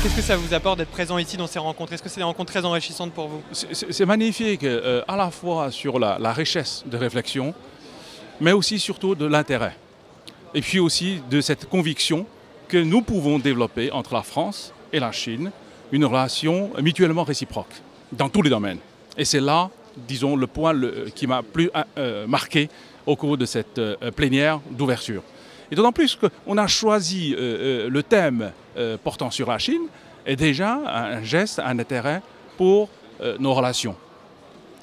Qu'est-ce que ça vous apporte d'être présent ici dans ces rencontres? Est-ce que c'est des rencontres très enrichissantes pour vous? C'est magnifique, à la fois sur la richesse de réflexion, mais aussi surtout de l'intérêt. Et puis aussi de cette conviction que nous pouvons développer entre la France et la Chine une relation mutuellement réciproque dans tous les domaines. Et c'est là, disons, le point qui m'a plus marqué au cours de cette plénière d'ouverture. Et d'autant plus qu'on a choisi le thème portant sur la Chine est déjà un geste, un intérêt pour nos relations.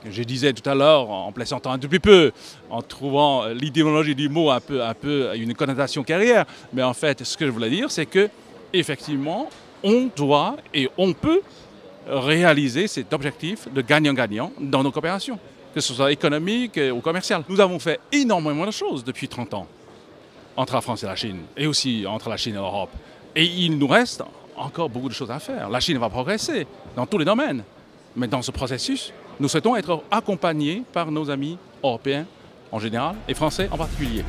Je disais tout à l'heure, en plaisantant un tout petit peu, en trouvant l'idéologie du mot un peu une connotation carrière, mais en fait, ce que je voulais dire, c'est que effectivement, on doit et on peut réaliser cet objectif de gagnant-gagnant dans nos coopérations, que ce soit économique ou commercial. Nous avons fait énormément de choses depuis 30 ans entre la France et la Chine, et aussi entre la Chine et l'Europe. Et il nous reste encore beaucoup de choses à faire. La Chine va progresser dans tous les domaines, mais dans ce processus, nous souhaitons être accompagnés par nos amis européens en général et français en particulier.